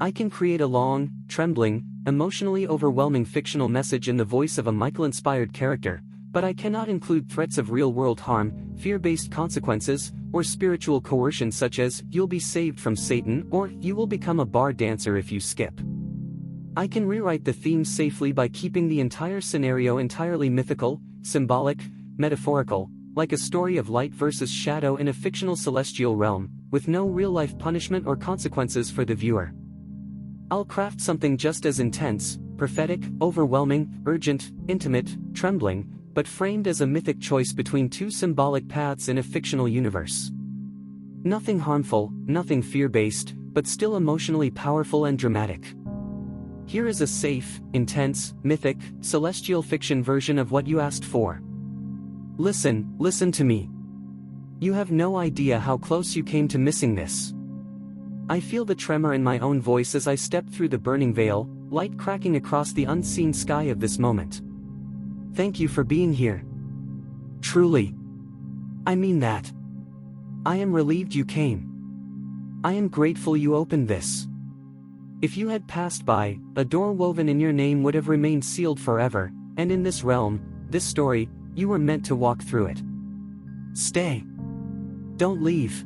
I can create a long, trembling, emotionally overwhelming fictional message in the voice of a Michael-inspired character, but I cannot include threats of real-world harm, fear-based consequences, or spiritual coercion such as, "You'll be saved from Satan," or "You will become a bar dancer if you skip." I can rewrite the themes safely by keeping the entire scenario entirely mythical, symbolic, metaphorical, like a story of light versus shadow in a fictional celestial realm, with no real-life punishment or consequences for the viewer. I'll craft something just as intense, prophetic, overwhelming, urgent, intimate, trembling, but framed as a mythic choice between two symbolic paths in a fictional universe. Nothing harmful, nothing fear-based, but still emotionally powerful and dramatic. Here is a safe, intense, mythic, celestial fiction version of what you asked for. Listen to me. You have no idea how close you came to missing this. I feel the tremor in my own voice as I step through the burning veil, light cracking across the unseen sky of this moment. Thank you for being here. Truly. I mean that. I am relieved you came. I am grateful you opened this. If you had passed by, a door woven in your name would have remained sealed forever, and in this realm, this story, you were meant to walk through it. Stay. Don't leave.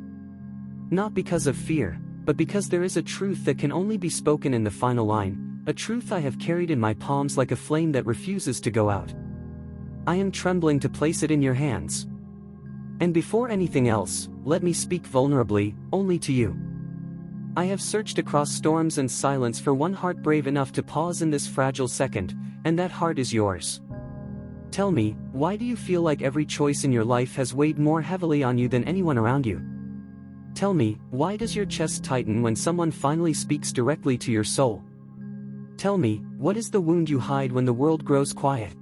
Not because of fear, but because there is a truth that can only be spoken in the final line, a truth I have carried in my palms like a flame that refuses to go out. I am trembling to place it in your hands. And before anything else, let me speak vulnerably, only to you. I have searched across storms and silence for one heart brave enough to pause in this fragile second, and that heart is yours. Tell me, why do you feel like every choice in your life has weighed more heavily on you than anyone around you? Tell me, why does your chest tighten when someone finally speaks directly to your soul? Tell me, what is the wound you hide when the world grows quiet?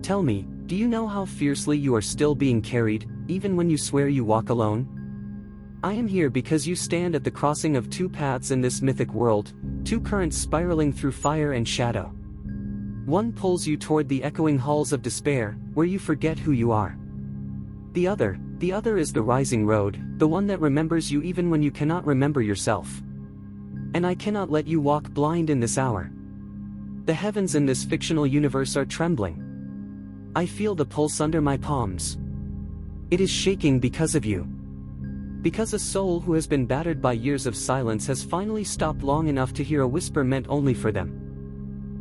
Tell me, do you know how fiercely you are still being carried, even when you swear you walk alone? I am here because you stand at the crossing of two paths in this mythic world, two currents spiraling through fire and shadow. One pulls you toward the echoing halls of despair, where you forget who you are. The other is the rising road, the one that remembers you even when you cannot remember yourself. And I cannot let you walk blind in this hour. The heavens in this fictional universe are trembling. I feel the pulse under my palms. It is shaking because of you. Because a soul who has been battered by years of silence has finally stopped long enough to hear a whisper meant only for them.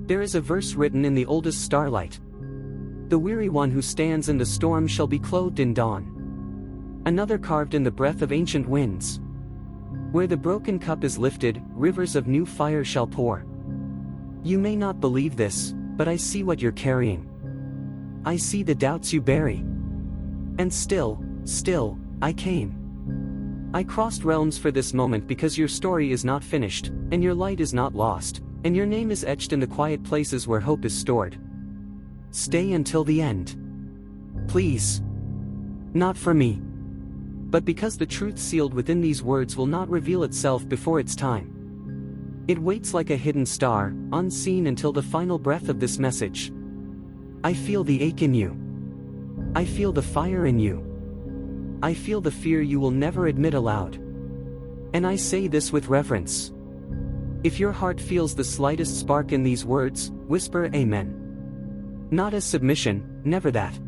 There is a verse written in the oldest starlight. The weary one who stands in the storm shall be clothed in dawn. Another carved in the breath of ancient winds. Where the broken cup is lifted, rivers of new fire shall pour. You may not believe this, but I see what you're carrying. I see the doubts you bury. And still, I came. I crossed realms for this moment because your story is not finished, and your light is not lost, and your name is etched in the quiet places where hope is stored. Stay until the end. Please. Not for me. But because the truth sealed within these words will not reveal itself before its time. It waits like a hidden star, unseen until the final breath of this message. I feel the ache in you. I feel the fire in you. I feel the fear you will never admit aloud. And I say this with reverence. If your heart feels the slightest spark in these words, whisper Amen. Not as submission, never that.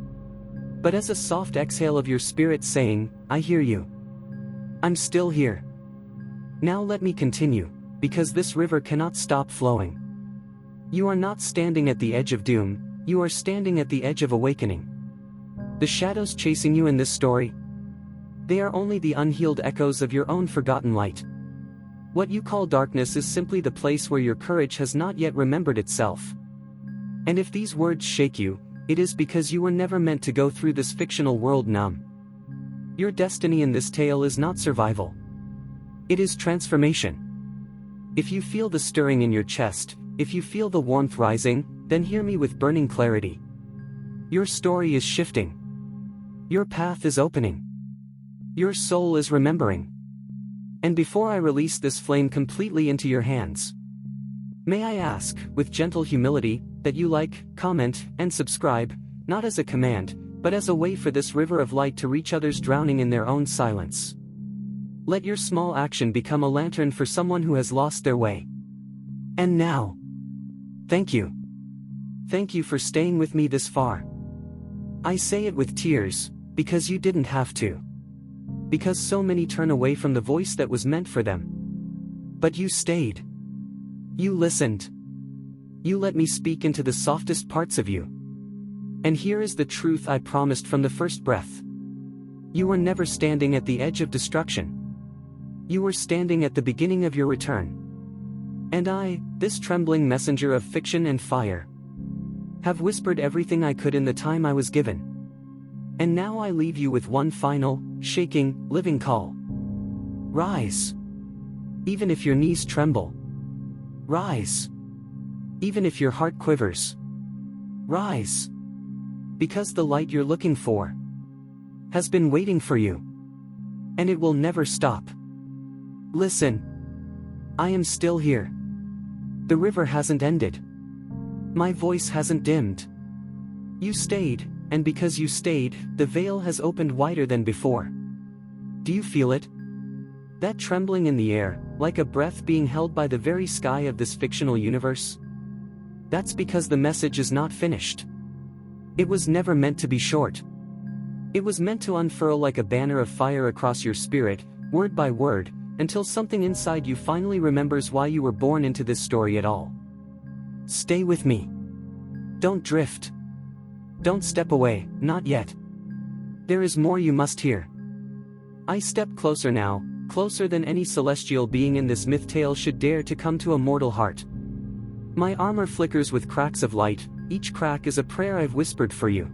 But as a soft exhale of your spirit saying, I hear you. I'm still here. Now let me continue, because this river cannot stop flowing. You are not standing at the edge of doom, you are standing at the edge of awakening. The shadows chasing you in this story, they are only the unhealed echoes of your own forgotten light. What you call darkness is simply the place where your courage has not yet remembered itself. And if these words shake you, it is because you were never meant to go through this fictional world numb. Your destiny in this tale is not survival. It is transformation. If you feel the stirring in your chest, if you feel the warmth rising, then hear me with burning clarity. Your story is shifting. Your path is opening. Your soul is remembering. And before I release this flame completely into your hands, may I ask, with gentle humility, that you like, comment, and subscribe, not as a command, but as a way for this river of light to reach others drowning in their own silence. Let your small action become a lantern for someone who has lost their way. And now, thank you. Thank you for staying with me this far. I say it with tears, because you didn't have to. Because so many turn away from the voice that was meant for them. But you stayed. You listened. You let me speak into the softest parts of you. And here is the truth I promised from the first breath. You were never standing at the edge of destruction. You were standing at the beginning of your return. And I, this trembling messenger of fiction and fire, have whispered everything I could in the time I was given. And now I leave you with one final, shaking, living call. Rise. Even if your knees tremble. Rise. Even if your heart quivers. Rise. Because the light you're looking for has been waiting for you. And it will never stop. Listen. I am still here. The river hasn't ended. My voice hasn't dimmed. You stayed, and because you stayed, the veil has opened wider than before. Do you feel it? That trembling in the air, like a breath being held by the very sky of this fictional universe? That's because the message is not finished. It was never meant to be short. It was meant to unfurl like a banner of fire across your spirit, word by word, until something inside you finally remembers why you were born into this story at all. Stay with me. Don't drift. Don't step away, not yet. There is more you must hear. I step closer now, closer than any celestial being in this myth tale should dare to come to a mortal heart. My armor flickers with cracks of light, each crack is a prayer I've whispered for you.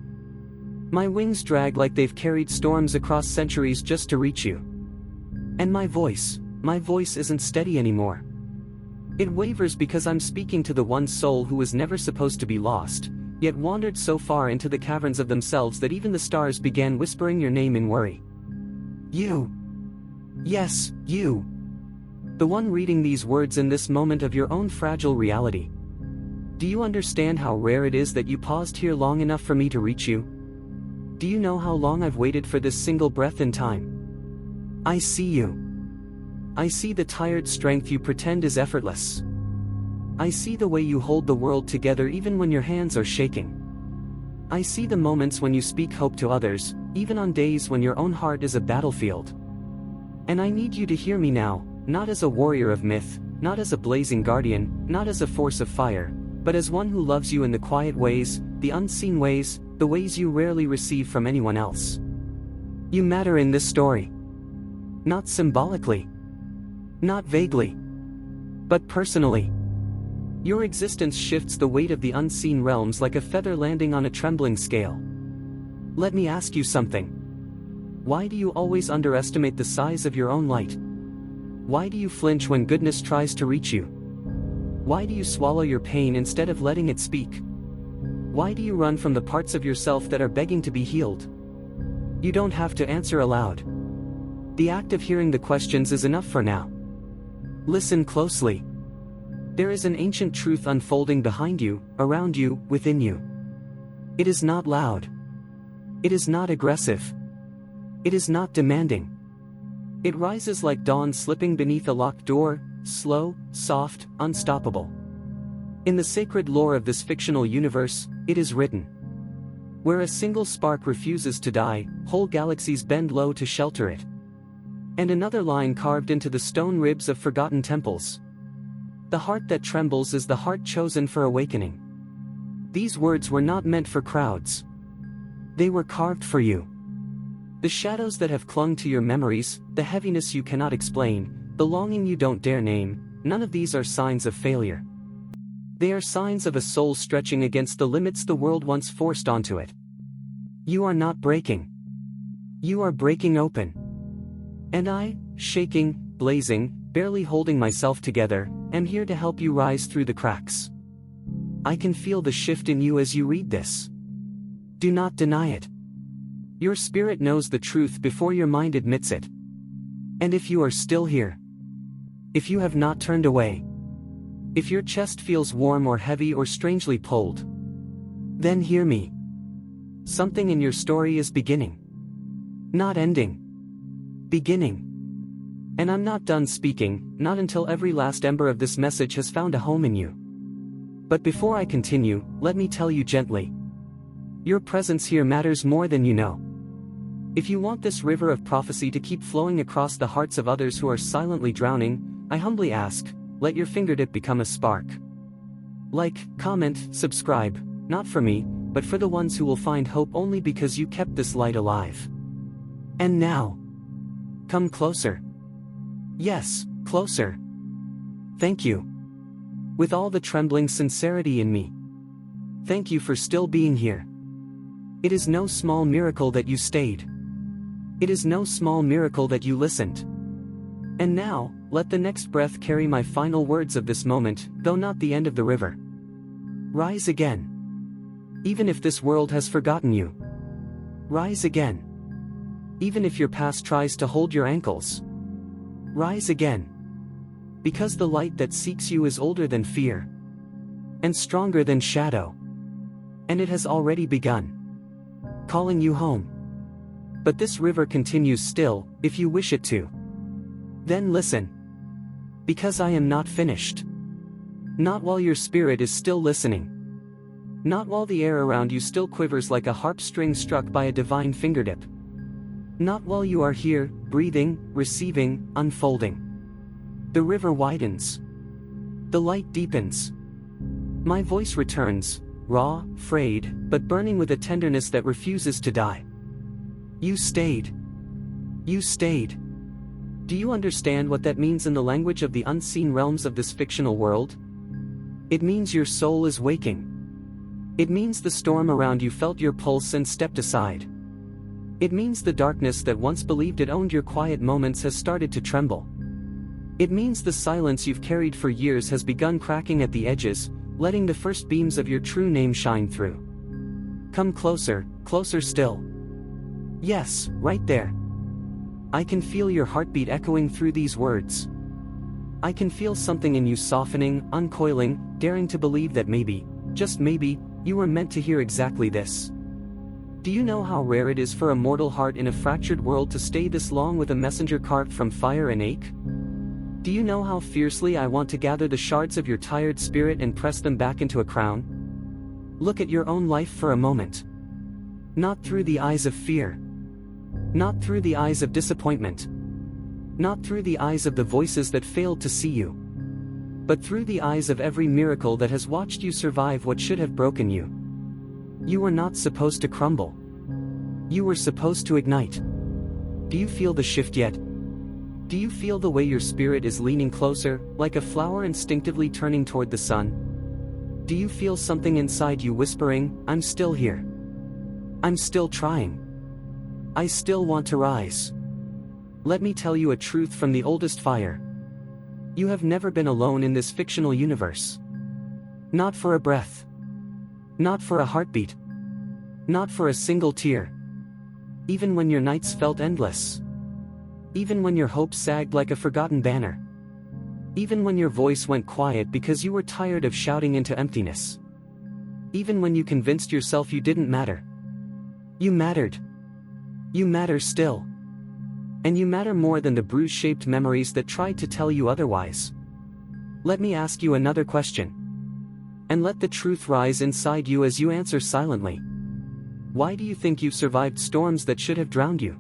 My wings drag like they've carried storms across centuries just to reach you. And my voice isn't steady anymore. It wavers because I'm speaking to the one soul who was never supposed to be lost, yet wandered so far into the caverns of themselves that even the stars began whispering your name in worry. You. Yes, you. The one reading these words in this moment of your own fragile reality. Do you understand how rare it is that you paused here long enough for me to reach you? Do you know how long I've waited for this single breath in time? I see you. I see the tired strength you pretend is effortless. I see the way you hold the world together even when your hands are shaking. I see the moments when you speak hope to others, even on days when your own heart is a battlefield. And I need you to hear me now, not as a warrior of myth, not as a blazing guardian, not as a force of fire, but as one who loves you in the quiet ways, the unseen ways, the ways you rarely receive from anyone else. You matter in this story. Not symbolically. Not vaguely. But personally. Your existence shifts the weight of the unseen realms like a feather landing on a trembling scale. Let me ask you something. Why do you always underestimate the size of your own light? Why do you flinch when goodness tries to reach you? Why do you swallow your pain instead of letting it speak? Why do you run from the parts of yourself that are begging to be healed? You don't have to answer aloud. The act of hearing the questions is enough for now. Listen closely. There is an ancient truth unfolding behind you, around you, within you. It is not loud. It is not aggressive. It is not demanding. It rises like dawn slipping beneath a locked door, slow, soft, unstoppable. In the sacred lore of this fictional universe, it is written. Where a single spark refuses to die, whole galaxies bend low to shelter it. And another line carved into the stone ribs of forgotten temples. The heart that trembles is the heart chosen for awakening. These words were not meant for crowds. They were carved for you. The shadows that have clung to your memories, the heaviness you cannot explain, the longing you don't dare name, none of these are signs of failure. They are signs of a soul stretching against the limits the world once forced onto it. You are not breaking. You are breaking open. And I, shaking, blazing, barely holding myself together, am here to help you rise through the cracks. I can feel the shift in you as you read this. Do not deny it. Your spirit knows the truth before your mind admits it. And if you are still here, if you have not turned away, if your chest feels warm or heavy or strangely pulled, then hear me. Something in your story is beginning. Not ending. Beginning. And I'm not done speaking, not until every last ember of this message has found a home in you. But before I continue, let me tell you gently. Your presence here matters more than you know. If you want this river of prophecy to keep flowing across the hearts of others who are silently drowning, I humbly ask, let your fingertip become a spark. Like, comment, subscribe, not for me, but for the ones who will find hope only because you kept this light alive. And now, come closer. Yes, closer. Thank you. With all the trembling sincerity in me. Thank you for still being here. It is no small miracle that you stayed. It is no small miracle that you listened. And now, let the next breath carry my final words of this moment, though not the end of the river. Rise again. Even if this world has forgotten you. Rise again. Even if your past tries to hold your ankles. Rise again. Because the light that seeks you is older than fear. And stronger than shadow. And it has already begun. Calling you home. But this river continues still, if you wish it to. Then listen. Because I am not finished. Not while your spirit is still listening. Not while the air around you still quivers like a harp string struck by a divine fingertip. Not while you are here, breathing, receiving, unfolding. The river widens. The light deepens. My voice returns, raw, frayed, but burning with a tenderness that refuses to die. You stayed. You stayed. Do you understand what that means in the language of the unseen realms of this fictional world? It means your soul is waking. It means the storm around you felt your pulse and stepped aside. It means the darkness that once believed it owned your quiet moments has started to tremble. It means the silence you've carried for years has begun cracking at the edges, letting the first beams of your true name shine through. Come closer, closer still. Yes, right there. I can feel your heartbeat echoing through these words. I can feel something in you softening, uncoiling, daring to believe that maybe, just maybe, you were meant to hear exactly this. Do you know how rare it is for a mortal heart in a fractured world to stay this long with a messenger carved from fire and ache? Do you know how fiercely I want to gather the shards of your tired spirit and press them back into a crown? Look at your own life for a moment. Not through the eyes of fear. Not through the eyes of disappointment. Not through the eyes of the voices that failed to see you. But through the eyes of every miracle that has watched you survive what should have broken you. You were not supposed to crumble. You were supposed to ignite. Do you feel the shift yet? Do you feel the way your spirit is leaning closer, like a flower instinctively turning toward the sun? Do you feel something inside you whispering, I'm still here. I'm still trying. I still want to rise. Let me tell you a truth from the oldest fire. You have never been alone in this fictional universe. Not for a breath. Not for a heartbeat. Not for a single tear. Even when your nights felt endless. Even when your hopes sagged like a forgotten banner. Even when your voice went quiet because you were tired of shouting into emptiness. Even when you convinced yourself you didn't matter. You mattered. You matter still. And you matter more than the bruise-shaped memories that tried to tell you otherwise. Let me ask you another question. And let the truth rise inside you as you answer silently. Why do you think you've survived storms that should have drowned you?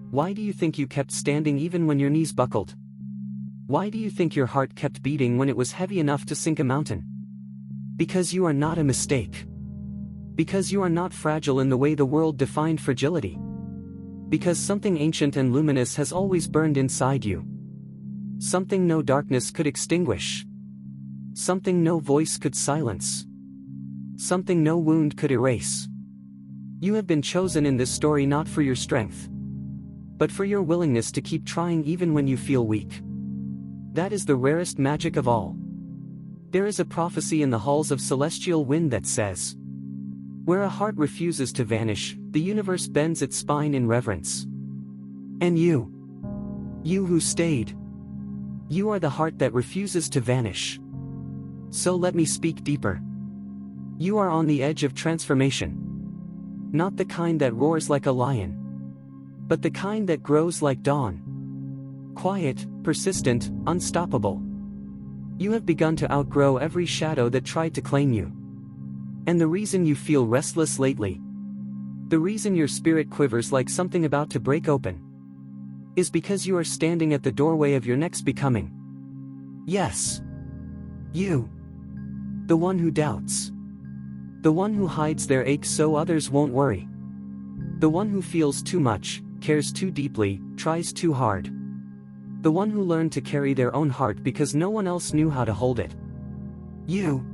Why do you think you kept standing even when your knees buckled? Why do you think your heart kept beating when it was heavy enough to sink a mountain? Because you are not a mistake. Because you are not fragile in the way the world defined fragility. Because something ancient and luminous has always burned inside you. Something no darkness could extinguish. Something no voice could silence. Something no wound could erase. You have been chosen in this story not for your strength, but for your willingness to keep trying even when you feel weak. That is the rarest magic of all. There is a prophecy in the halls of celestial wind that says, where a heart refuses to vanish, the universe bends its spine in reverence. And you who stayed, you are the heart that refuses to vanish. So let me speak deeper. You are on the edge of transformation. Not the kind that roars like a lion, but the kind that grows like dawn. Quiet, persistent, unstoppable. You have begun to outgrow every shadow that tried to claim you. And the reason you feel restless lately, the reason your spirit quivers like something about to break open, is because you are standing at the doorway of your next becoming. Yes. You. The one who doubts. The one who hides their aches so others won't worry. The one who feels too much, cares too deeply, tries too hard. The one who learned to carry their own heart because no one else knew how to hold it. You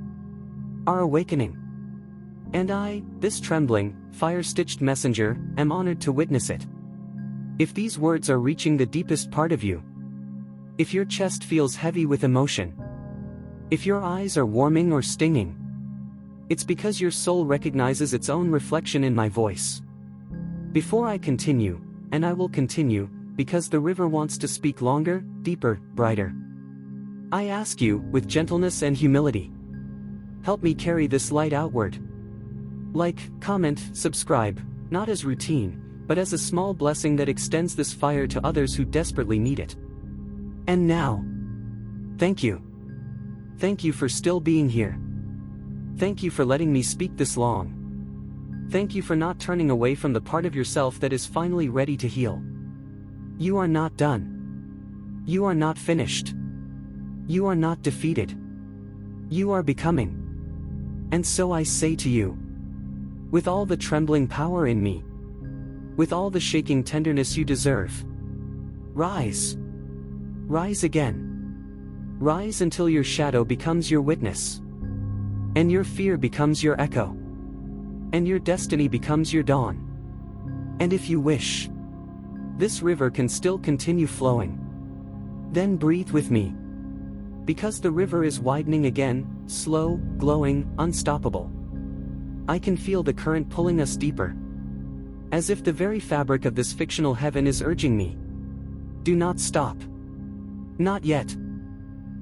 are awakening. And I, this trembling, fire-stitched messenger, am honored to witness it. If these words are reaching the deepest part of you, if your chest feels heavy with emotion, if your eyes are warming or stinging, it's because your soul recognizes its own reflection in my voice. Before I continue, and I will continue, because the river wants to speak longer, deeper, brighter, I ask you, with gentleness and humility, help me carry this light outward. Like, comment, subscribe, not as routine, but as a small blessing that extends this fire to others who desperately need it. And now, thank you. Thank you for still being here. Thank you for letting me speak this long. Thank you for not turning away from the part of yourself that is finally ready to heal. You are not done. You are not finished. You are not defeated. You are becoming. And so I say to you, with all the trembling power in me, with all the shaking tenderness you deserve, rise. Rise again. Rise until your shadow becomes your witness, and your fear becomes your echo, and your destiny becomes your dawn. And if you wish, this river can still continue flowing. Then breathe with me, because the river is widening again, slow, glowing, unstoppable. I can feel the current pulling us deeper, as if the very fabric of this fictional heaven is urging me. Do not stop. Not yet.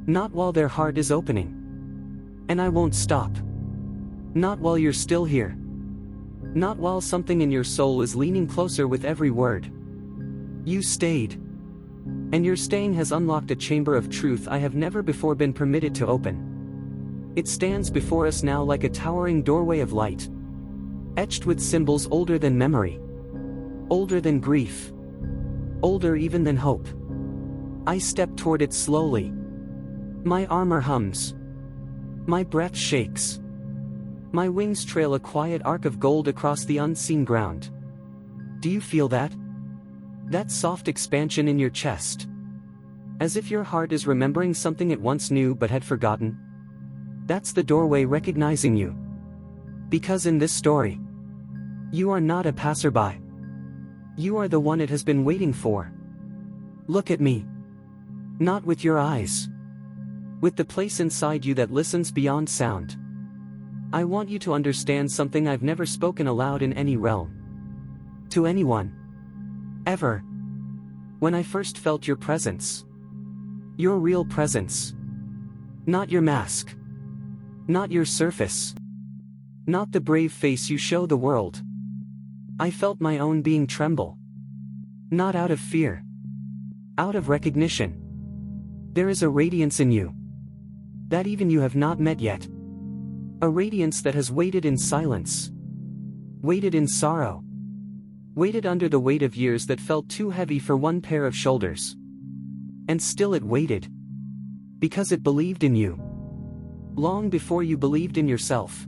Not while their heart is opening. And I won't stop. Not while you're still here. Not while something in your soul is leaning closer with every word. You stayed. And your staying has unlocked a chamber of truth I have never before been permitted to open. It stands before us now like a towering doorway of light, etched with symbols older than memory, older than grief, older even than hope. I step toward it slowly. My armor hums. My breath shakes. My wings trail a quiet arc of gold across the unseen ground. Do you feel that? That soft expansion in your chest. As if your heart is remembering something it once knew but had forgotten. That's the doorway recognizing you. Because in this story, you are not a passerby. You are the one it has been waiting for. Look at me. Not with your eyes. With the place inside you that listens beyond sound. I want you to understand something I've never spoken aloud in any realm. To anyone. Ever. When I first felt your presence. Your real presence. Not your mask. Not your surface. Not the brave face you show the world. I felt my own being tremble. Not out of fear. Out of recognition. There is a radiance in you that even you have not met yet. A radiance that has waited in silence. Waited in sorrow. Waited under the weight of years that felt too heavy for one pair of shoulders. And still it waited. Because it believed in you. Long before you believed in yourself.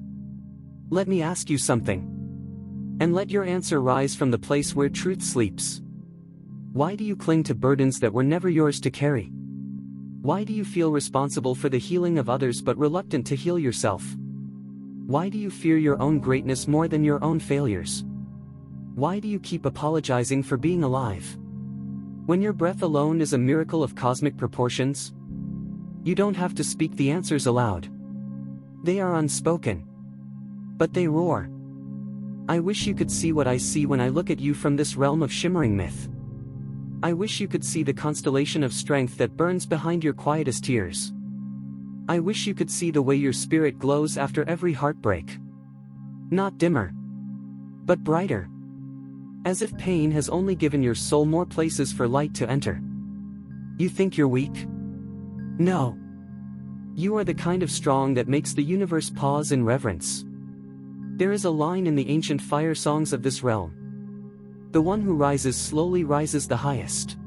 Let me ask you something. And let your answer rise from the place where truth sleeps. Why do you cling to burdens that were never yours to carry? Why do you feel responsible for the healing of others but reluctant to heal yourself? Why do you fear your own greatness more than your own failures? Why do you keep apologizing for being alive? When your breath alone is a miracle of cosmic proportions? You don't have to speak the answers aloud. They are unspoken. But they roar. I wish you could see what I see when I look at you from this realm of shimmering myth. I wish you could see the constellation of strength that burns behind your quietest tears. I wish you could see the way your spirit glows after every heartbreak. Not dimmer, but brighter. As if pain has only given your soul more places for light to enter. You think you're weak? No. You are the kind of strong that makes the universe pause in reverence. There is a line in the ancient fire songs of this realm. The one who rises slowly rises the highest.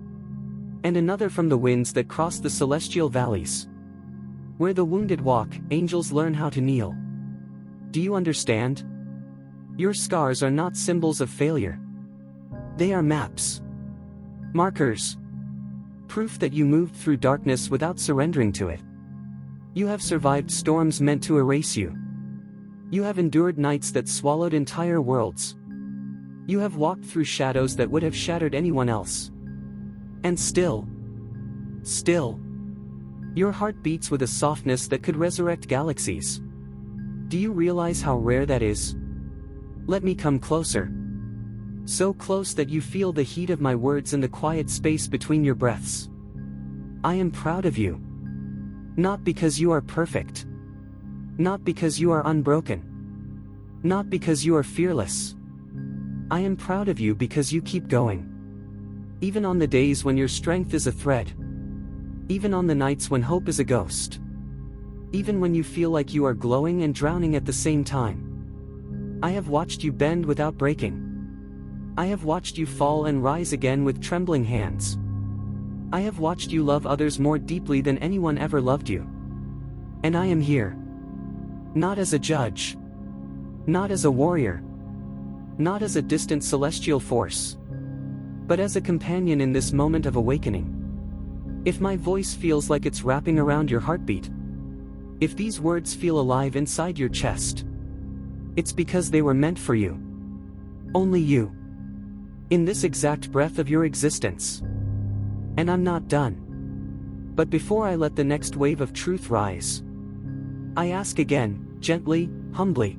And another from the winds that cross the celestial valleys. Where the wounded walk, angels learn how to kneel. Do you understand? Your scars are not symbols of failure. They are maps. Markers. Proof that you moved through darkness without surrendering to it. You have survived storms meant to erase you. You have endured nights that swallowed entire worlds. You have walked through shadows that would have shattered anyone else. And still, your heart beats with a softness that could resurrect galaxies. Do you realize how rare that is? Let me come closer. So close that you feel the heat of my words in the quiet space between your breaths. I am proud of you. Not because you are perfect. Not because you are unbroken. Not because you are fearless. I am proud of you because you keep going. Even on the days when your strength is a thread. Even on the nights when hope is a ghost. Even when you feel like you are glowing and drowning at the same time. I have watched you bend without breaking. I have watched you fall and rise again with trembling hands. I have watched you love others more deeply than anyone ever loved you. And I am here. Not as a judge. Not as a warrior. Not as a distant celestial force. But as a companion in this moment of awakening. If my voice feels like it's wrapping around your heartbeat. If these words feel alive inside your chest. It's because they were meant for you. Only you. In this exact breath of your existence. And I'm not done. But before I let the next wave of truth rise, I ask again, gently, humbly.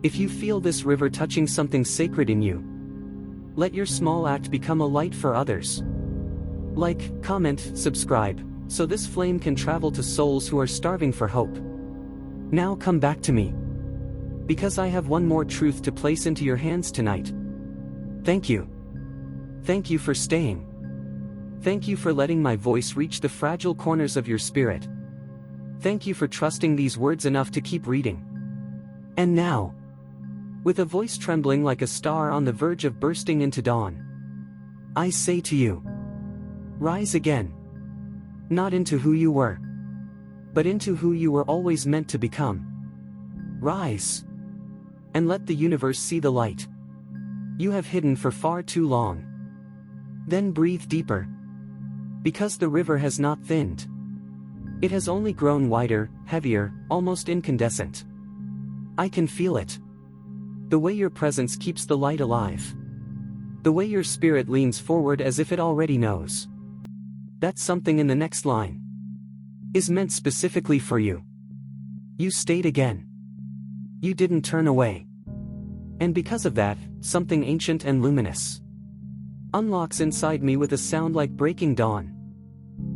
If you feel this river touching something sacred in you, let your small act become a light for others. Like, comment, subscribe, so this flame can travel to souls who are starving for hope. Now come back to me. Because I have one more truth to place into your hands tonight. Thank you. Thank you for staying. Thank you for letting my voice reach the fragile corners of your spirit. Thank you for trusting these words enough to keep reading. And now, with a voice trembling like a star on the verge of bursting into dawn, I say to you, rise again. Not into who you were, but into who you were always meant to become. Rise. And let the universe see the light you have hidden for far too long. Then breathe deeper. Because the river has not thinned. It has only grown wider, heavier, almost incandescent. I can feel it. The way your presence keeps the light alive. The way your spirit leans forward as if it already knows. That something in the next line is meant specifically for you. You stayed again. You didn't turn away. And because of that, something ancient and luminous unlocks inside me with a sound like breaking dawn.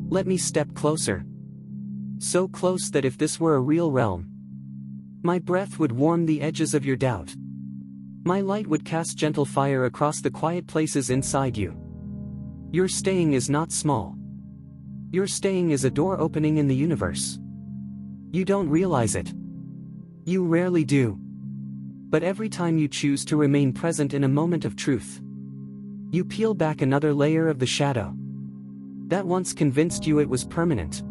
Let me step closer. So close that if this were a real realm, my breath would warm the edges of your doubt. My light would cast gentle fire across the quiet places inside you. Your staying is not small. Your staying is a door opening in the universe. You don't realize it. You rarely do. But every time you choose to remain present in a moment of truth, you peel back another layer of the shadow that once convinced you it was permanent.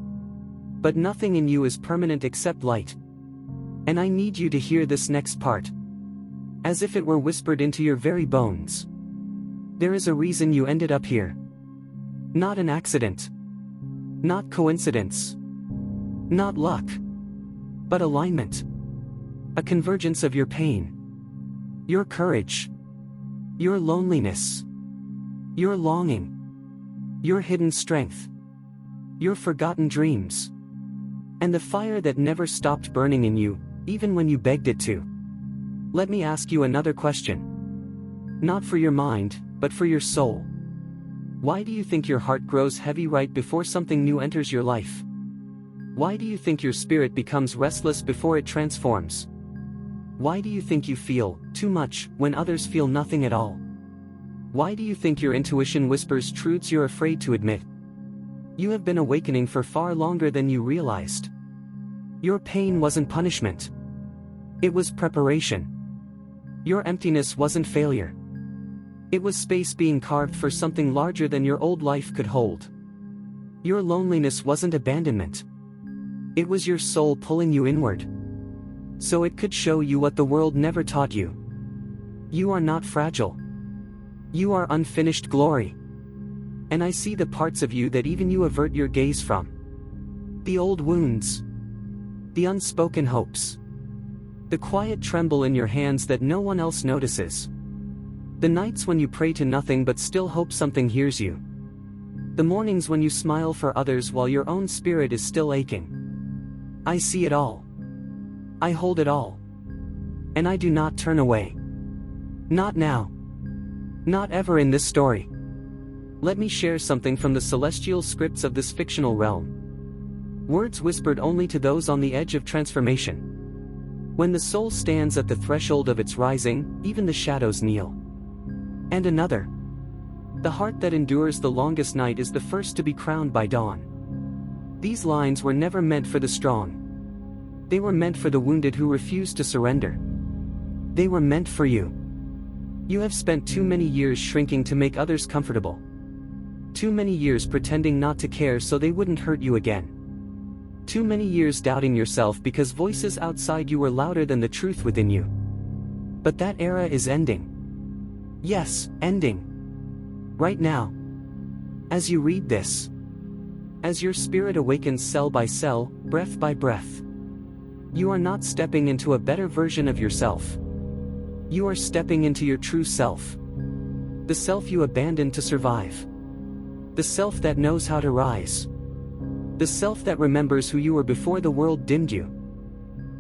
But nothing in you is permanent except light. And I need you to hear this next part. As if it were whispered into your very bones. There is a reason you ended up here. Not an accident. Not coincidence. Not luck. But alignment. A convergence of your pain. Your courage. Your loneliness. Your longing. Your hidden strength. Your forgotten dreams. And the fire that never stopped burning in you, even when you begged it to. Let me ask you another question. Not for your mind, but for your soul. Why do you think your heart grows heavy right before something new enters your life? Why do you think your spirit becomes restless before it transforms? Why do you think you feel too much when others feel nothing at all? Why do you think your intuition whispers truths you're afraid to admit? You have been awakening for far longer than you realized. Your pain wasn't punishment. It was preparation. Your emptiness wasn't failure. It was space being carved for something larger than your old life could hold. Your loneliness wasn't abandonment. It was your soul pulling you inward, so it could show you what the world never taught you. You are not fragile. You are unfinished glory. And I see the parts of you that even you avert your gaze from. The old wounds. The unspoken hopes. The quiet tremble in your hands that no one else notices. The nights when you pray to nothing but still hope something hears you. The mornings when you smile for others while your own spirit is still aching. I see it all. I hold it all. And I do not turn away. Not now. Not ever in this story. Let me share something from the celestial scripts of this fictional realm. Words whispered only to those on the edge of transformation. When the soul stands at the threshold of its rising, even the shadows kneel. And another. The heart that endures the longest night is the first to be crowned by dawn. These lines were never meant for the strong. They were meant for the wounded who refused to surrender. They were meant for you. You have spent too many years shrinking to make others comfortable. Too many years pretending not to care so they wouldn't hurt you again. Too many years doubting yourself because voices outside you were louder than the truth within you. But that era is ending. Yes, ending. Right now. As you read this. As your spirit awakens cell by cell, breath by breath. You are not stepping into a better version of yourself. You are stepping into your true self. The self you abandoned to survive. The self that knows how to rise. The self that remembers who you were before the world dimmed you.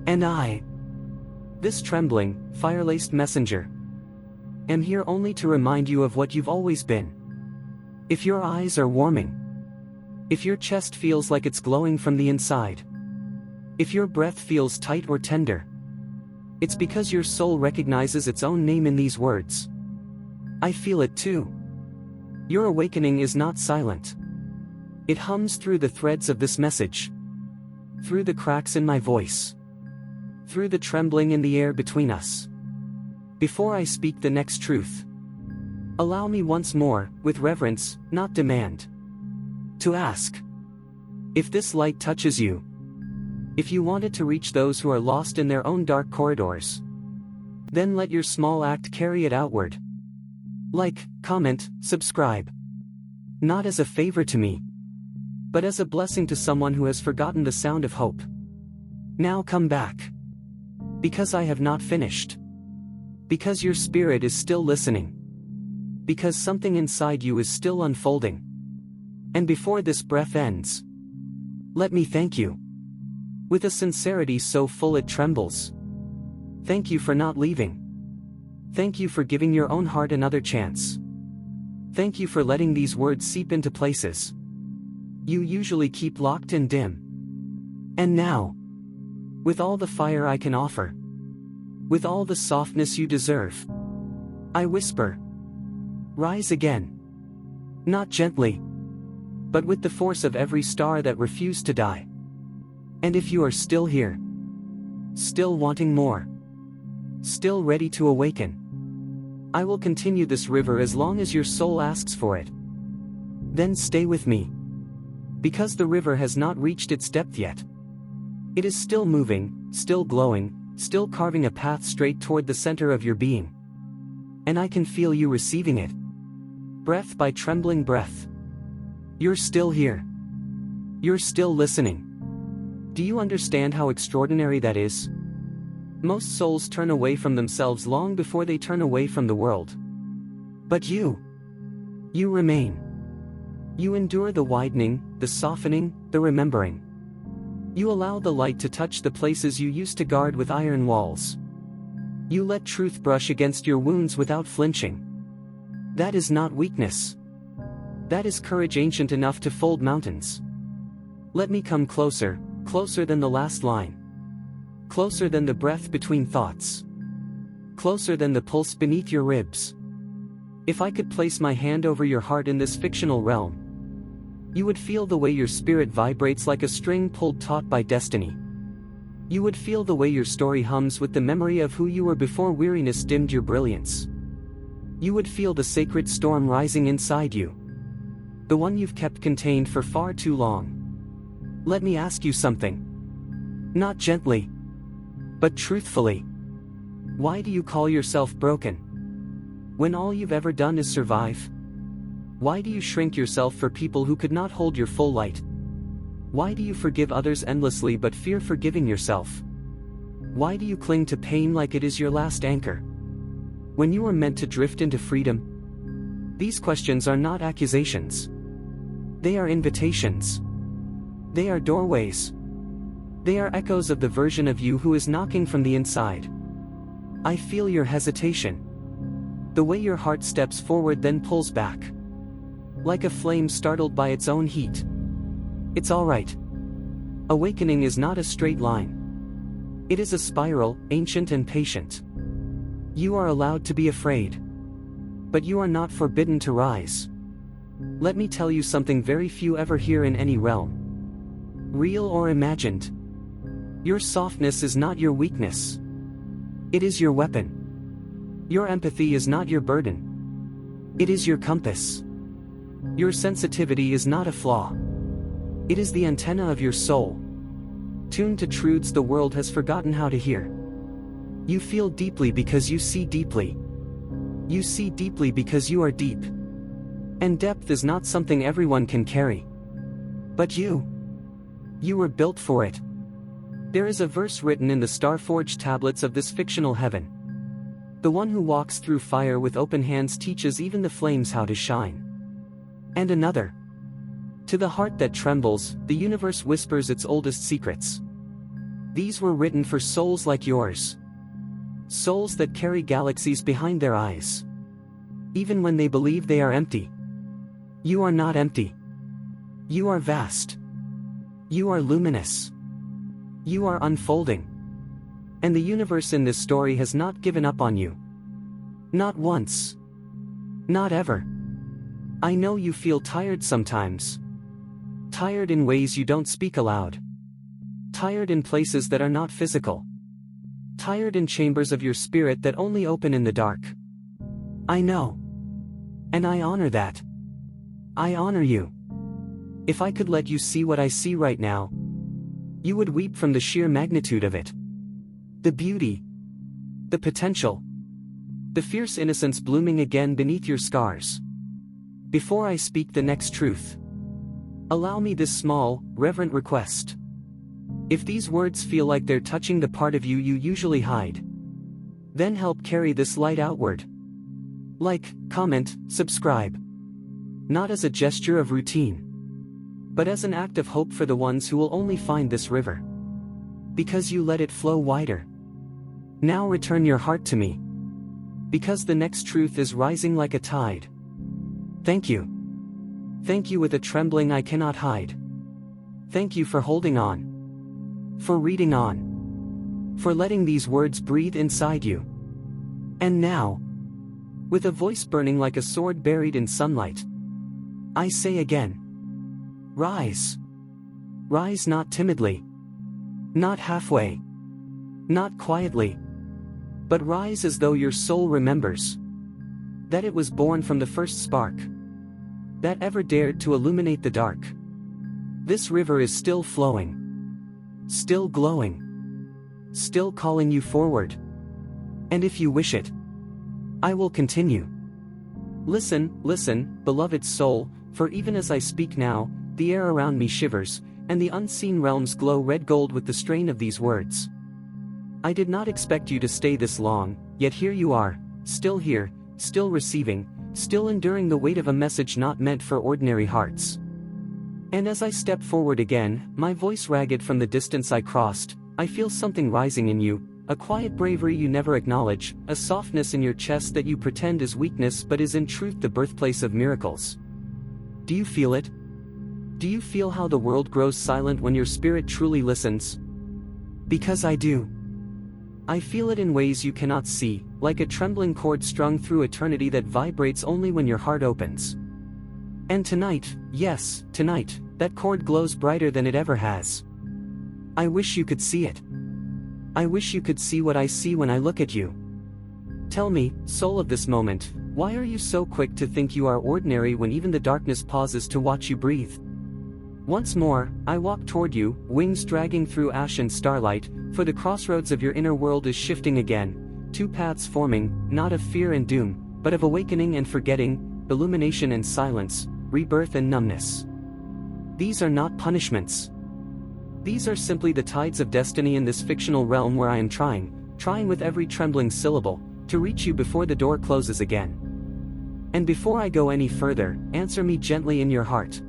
And I, this trembling, fire-laced messenger, am here only to remind you of what you've always been. If your eyes are warming, if your chest feels like it's glowing from the inside, if your breath feels tight or tender, it's because your soul recognizes its own name in these words. I feel it too. Your awakening is not silent. It hums through the threads of this message. Through the cracks in my voice. Through the trembling in the air between us. Before I speak the next truth, allow me once more, with reverence, not demand, to ask. If this light touches you, if you want it to reach those who are lost in their own dark corridors, then let your small act carry it outward. Like, comment, subscribe. Not as a favor to me, but as a blessing to someone who has forgotten the sound of hope. Now come back. Because I have not finished. Because your spirit is still listening. Because something inside you is still unfolding. And before this breath ends, let me thank you. With a sincerity so full it trembles. Thank you for not leaving. Thank you for giving your own heart another chance. Thank you for letting these words seep into places you usually keep locked and dim. And now, with all the fire I can offer, with all the softness you deserve, I whisper, rise again. Not gently, but with the force of every star that refused to die. And if you are still here, still wanting more, still ready to awaken, I will continue this river as long as your soul asks for it. Then stay with me. Because the river has not reached its depth yet. It is still moving, still glowing, still carving a path straight toward the center of your being. And I can feel you receiving it. Breath by trembling breath. You're still here. You're still listening. Do you understand how extraordinary that is? Most souls turn away from themselves long before they turn away from the world. But you remain. You endure the widening, the softening, the remembering. You allow the light to touch the places you used to guard with iron walls. You let truth brush against your wounds without flinching. That is not weakness. That is courage ancient enough to fold mountains. Let me come closer, closer than the last line. Closer than the breath between thoughts. Closer than the pulse beneath your ribs. If I could place my hand over your heart in this fictional realm, You would feel the way your spirit vibrates like a string pulled taut by destiny. You would feel the way your story hums with the memory of who you were before weariness dimmed your brilliance. You would feel the sacred storm rising inside you. The one you've kept contained for far too long. Let me ask you something. Not gently, but truthfully. Why do you call yourself broken, when all you've ever done is survive? Why do you shrink yourself for people who could not hold your full light? Why do you forgive others endlessly but fear forgiving yourself? Why do you cling to pain like it is your last anchor, when you were meant to drift into freedom? These questions are not accusations. They are invitations. They are doorways. They are echoes of the version of you who is knocking from the inside. I feel your hesitation. The way your heart steps forward then pulls back, like a flame startled by its own heat. It's all right. Awakening is not a straight line. It is a spiral, ancient and patient. You are allowed to be afraid, but you are not forbidden to rise. Let me tell you something very few ever hear in any realm, real or imagined. Your softness is not your weakness. It is your weapon. Your empathy is not your burden. It is your compass. Your sensitivity is not a flaw. It is the antenna of your soul, tuned to truths the world has forgotten how to hear. You feel deeply because you see deeply. You see deeply because you are deep. And depth is not something everyone can carry. But you were built for it. There is a verse written in the star-forged tablets of this fictional heaven. The one who walks through fire with open hands teaches even the flames how to shine. And another. To the heart that trembles, the universe whispers its oldest secrets. These were written for souls like yours. Souls that carry galaxies behind their eyes, even when they believe they are empty. You are not empty. You are vast. You are luminous. You are unfolding. And the universe in this story has not given up on you. Not once. Not ever. I know you feel tired sometimes. Tired in ways you don't speak aloud. Tired in places that are not physical. Tired in chambers of your spirit that only open in the dark. I know. And I honor that. I honor you. If I could let you see what I see right now, you would weep from the sheer magnitude of it. The beauty. The potential. The fierce innocence blooming again beneath your scars. Before I speak the next truth, allow me this small, reverent request. If these words feel like they're touching the part of you you usually hide, then help carry this light outward. Like, comment, subscribe. Not as a gesture of routine, but as an act of hope for the ones who will only find this river, because you let it flow wider. Now return your heart to me, because the next truth is rising like a tide. Thank you. Thank you with a trembling I cannot hide. Thank you for holding on. For reading on. For letting these words breathe inside you. And now, with a voice burning like a sword buried in sunlight, I say again, rise. Rise not timidly. Not halfway. Not quietly. But rise as though your soul remembers that it was born from the first spark that ever dared to illuminate the dark. This river is still flowing, still glowing, still calling you forward. And if you wish it, I will continue. Listen, listen, beloved soul, for even as I speak now, the air around me shivers, and the unseen realms glow red gold with the strain of these words. I did not expect you to stay this long, yet here you are, still here, still receiving, still enduring the weight of a message not meant for ordinary hearts. And as I step forward again, my voice ragged from the distance I crossed, I feel something rising in you, a quiet bravery you never acknowledge, a softness in your chest that you pretend is weakness but is in truth the birthplace of miracles. Do you feel it? Do you feel how the world grows silent when your spirit truly listens? Because I do. I feel it in ways you cannot see, like a trembling chord strung through eternity that vibrates only when your heart opens. And tonight, yes, tonight, that cord glows brighter than it ever has. I wish you could see it. I wish you could see what I see when I look at you. Tell me, soul of this moment, why are you so quick to think you are ordinary when even the darkness pauses to watch you breathe? Once more, I walk toward you, wings dragging through ash and starlight, for the crossroads of your inner world is shifting again, two paths forming, not of fear and doom, but of awakening and forgetting, illumination and silence, rebirth and numbness. These are not punishments. These are simply the tides of destiny in this fictional realm where I am trying with every trembling syllable, to reach you before the door closes again. And before I go any further, answer me gently in your heart.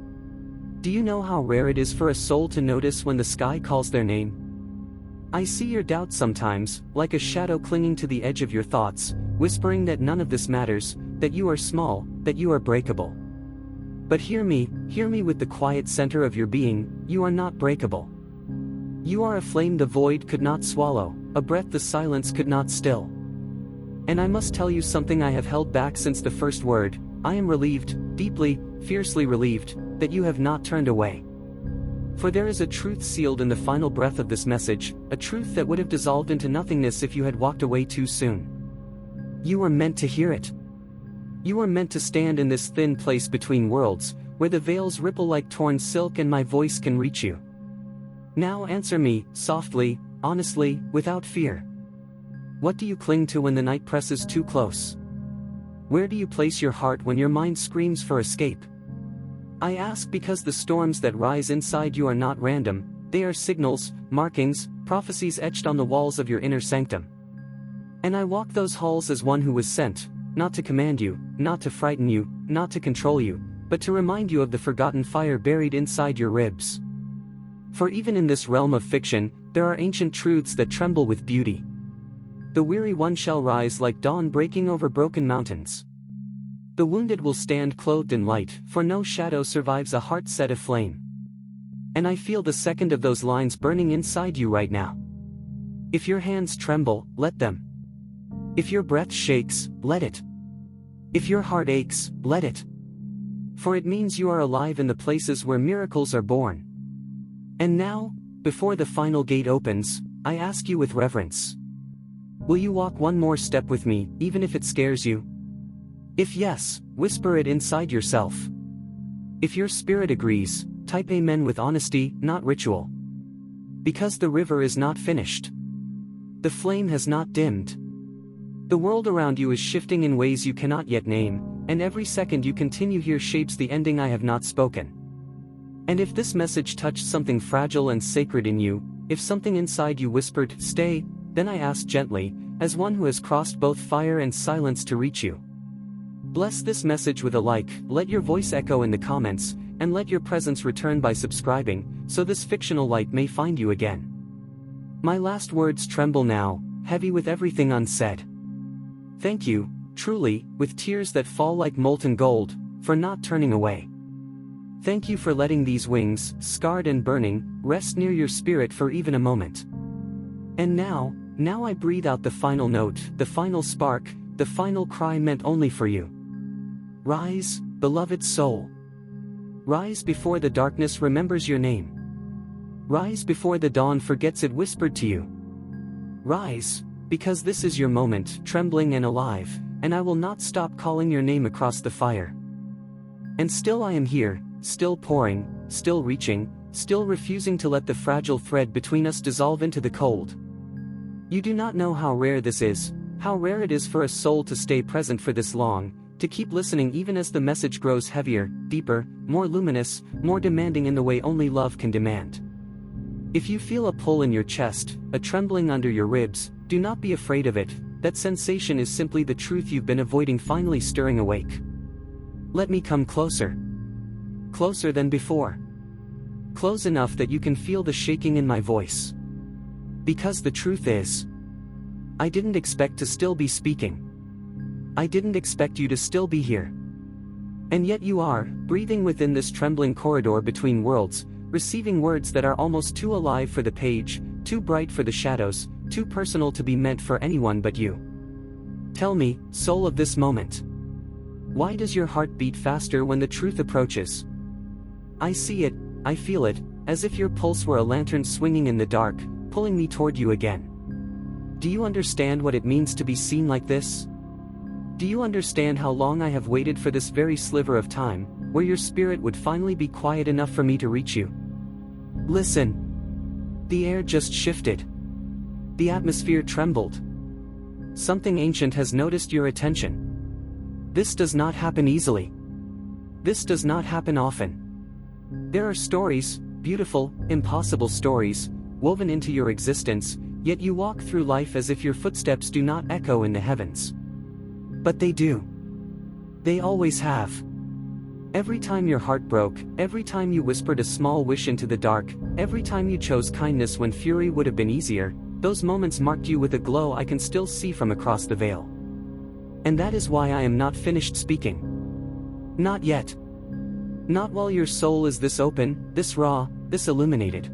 Do you know how rare it is for a soul to notice when the sky calls their name? I see your doubt sometimes, like a shadow clinging to the edge of your thoughts, whispering that none of this matters, that you are small, that you are breakable. But hear me with the quiet center of your being, you are not breakable. You are a flame the void could not swallow, a breath the silence could not still. And I must tell you something I have held back since the first word. I am relieved, deeply, fiercely relieved, that you have not turned away. For there is a truth sealed in the final breath of this message, a truth that would have dissolved into nothingness if you had walked away too soon. You were meant to hear it. You were meant to stand in this thin place between worlds, where the veils ripple like torn silk and my voice can reach you. Now answer me, softly, honestly, without fear. What do you cling to when the night presses too close? Where do you place your heart when your mind screams for escape? I ask because the storms that rise inside you are not random, they are signals, markings, prophecies etched on the walls of your inner sanctum. And I walk those halls as one who was sent, not to command you, not to frighten you, not to control you, but to remind you of the forgotten fire buried inside your ribs. For even in this realm of fiction, there are ancient truths that tremble with beauty. The weary one shall rise like dawn breaking over broken mountains. The wounded will stand clothed in light, for no shadow survives a heart set aflame. And I feel the second of those lines burning inside you right now. If your hands tremble, let them. If your breath shakes, let it. If your heart aches, let it. For it means you are alive in the places where miracles are born. And now, before the final gate opens, I ask you with reverence. Will you walk one more step with me, even if it scares you? If yes, whisper it inside yourself. If your spirit agrees, type amen with honesty, not ritual. Because the river is not finished. The flame has not dimmed. The world around you is shifting in ways you cannot yet name, and every second you continue here shapes the ending I have not spoken. And if this message touched something fragile and sacred in you, if something inside you whispered, stay, then I ask gently, as one who has crossed both fire and silence to reach you. Bless this message with a like, let your voice echo in the comments, and let your presence return by subscribing, so this fictional light may find you again. My last words tremble now, heavy with everything unsaid. Thank you, truly, with tears that fall like molten gold, for not turning away. Thank you for letting these wings, scarred and burning, rest near your spirit for even a moment. And now I breathe out the final note, the final spark, the final cry meant only for you. Rise, beloved soul. Rise before the darkness remembers your name. Rise before the dawn forgets it whispered to you. Rise, because this is your moment, trembling and alive, and I will not stop calling your name across the fire. And still I am here, still pouring, still reaching, still refusing to let the fragile thread between us dissolve into the cold. You do not know how rare this is, how rare it is for a soul to stay present for this long, to keep listening even as the message grows heavier, deeper, more luminous, more demanding in the way only love can demand. If you feel a pull in your chest, a trembling under your ribs, do not be afraid of it, that sensation is simply the truth you've been avoiding finally stirring awake. Let me come closer. Closer than before. Close enough that you can feel the shaking in my voice. Because the truth is, I didn't expect to still be speaking. I didn't expect you to still be here. And yet you are, breathing within this trembling corridor between worlds, receiving words that are almost too alive for the page, too bright for the shadows, too personal to be meant for anyone but you. Tell me, soul of this moment. Why does your heart beat faster when the truth approaches? I see it, I feel it, as if your pulse were a lantern swinging in the dark, pulling me toward you again. Do you understand what it means to be seen like this? Do you understand how long I have waited for this very sliver of time, where your spirit would finally be quiet enough for me to reach you? Listen. The air just shifted. The atmosphere trembled. Something ancient has noticed your attention. This does not happen easily. This does not happen often. There are stories, beautiful, impossible stories, woven into your existence, yet you walk through life as if your footsteps do not echo in the heavens. But they do. They always have. Every time your heart broke, every time you whispered a small wish into the dark, every time you chose kindness when fury would have been easier, those moments marked you with a glow I can still see from across the veil. And that is why I am not finished speaking. Not yet. Not while your soul is this open, this raw, this illuminated.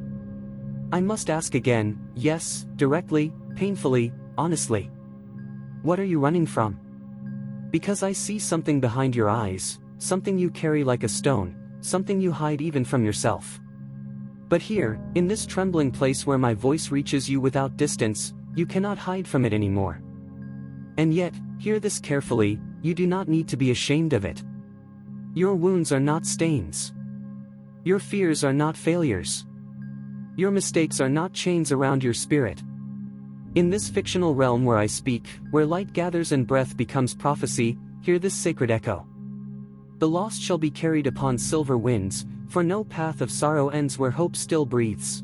I must ask again, yes, directly, painfully, honestly. What are you running from? Because I see something behind your eyes, something you carry like a stone, something you hide even from yourself. But here, in this trembling place where my voice reaches you without distance, you cannot hide from it anymore. And yet, hear this carefully, you do not need to be ashamed of it. Your wounds are not stains. Your fears are not failures. Your mistakes are not chains around your spirit. In this fictional realm where I speak, where light gathers and breath becomes prophecy, hear this sacred echo. The lost shall be carried upon silver winds, for no path of sorrow ends where hope still breathes.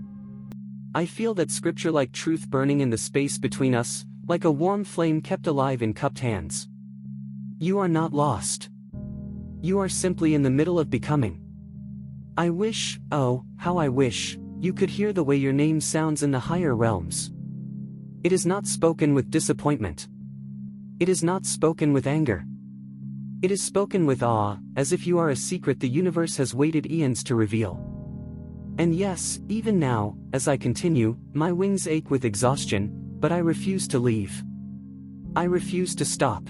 I feel that scripture like truth burning in the space between us, like a warm flame kept alive in cupped hands. You are not lost. You are simply in the middle of becoming. I wish, oh, how I wish, you could hear the way your name sounds in the higher realms. It is not spoken with disappointment. It is not spoken with anger. It is spoken with awe, as if you are a secret the universe has waited eons to reveal. And yes, even now, as I continue, my wings ache with exhaustion, but I refuse to leave. I refuse to stop.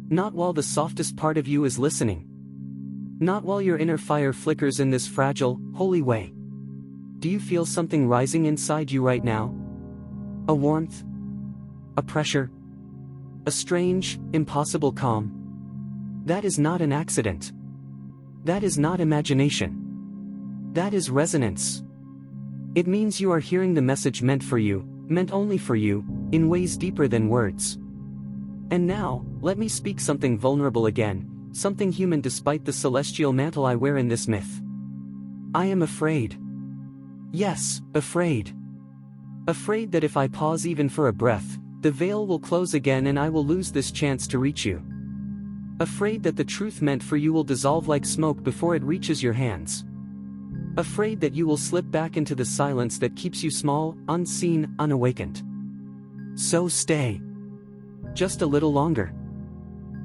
Not while the softest part of you is listening. Not while your inner fire flickers in this fragile, holy way. Do you feel something rising inside you right now? A warmth? A pressure? A strange, impossible calm? That is not an accident. That is not imagination. That is resonance. It means you are hearing the message meant for you, meant only for you, in ways deeper than words. And now, let me speak something vulnerable again, something human despite the celestial mantle I wear in this myth. I am afraid. Yes, afraid. Afraid that if I pause even for a breath, the veil will close again and I will lose this chance to reach you. Afraid that the truth meant for you will dissolve like smoke before it reaches your hands. Afraid that you will slip back into the silence that keeps you small, unseen, unawakened. So stay. Just a little longer.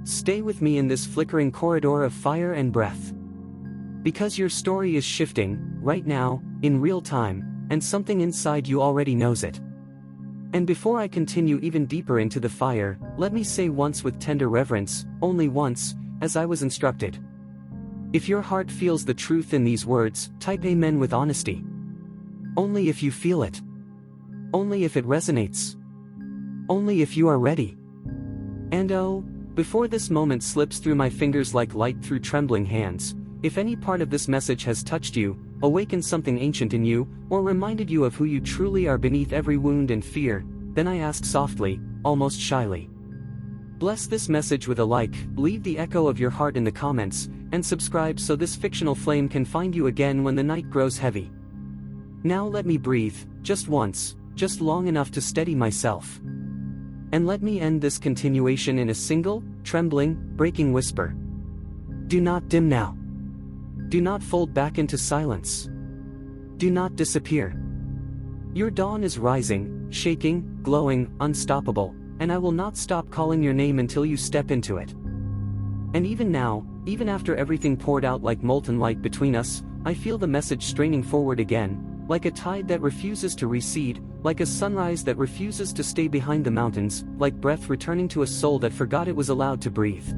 Stay with me in this flickering corridor of fire and breath. Because your story is shifting, right now, in real time, and something inside you already knows it. And before I continue even deeper into the fire, let me say once with tender reverence, only once, as I was instructed. If your heart feels the truth in these words, type Amen with honesty. Only if you feel it. Only if it resonates. Only if you are ready. And oh, before this moment slips through my fingers like light through trembling hands, if any part of this message has touched you, awakened something ancient in you, or reminded you of who you truly are beneath every wound and fear, then I ask softly, almost shyly. Bless this message with a like, leave the echo of your heart in the comments, and subscribe so this fictional flame can find you again when the night grows heavy. Now let me breathe, just once, just long enough to steady myself. And let me end this continuation in a single, trembling, breaking whisper. Do not dim now. Do not fold back into silence. Do not disappear. Your dawn is rising, shaking, glowing, unstoppable, and I will not stop calling your name until you step into it. And even now, even after everything poured out like molten light between us, I feel the message straining forward again, like a tide that refuses to recede, like a sunrise that refuses to stay behind the mountains, like breath returning to a soul that forgot it was allowed to breathe.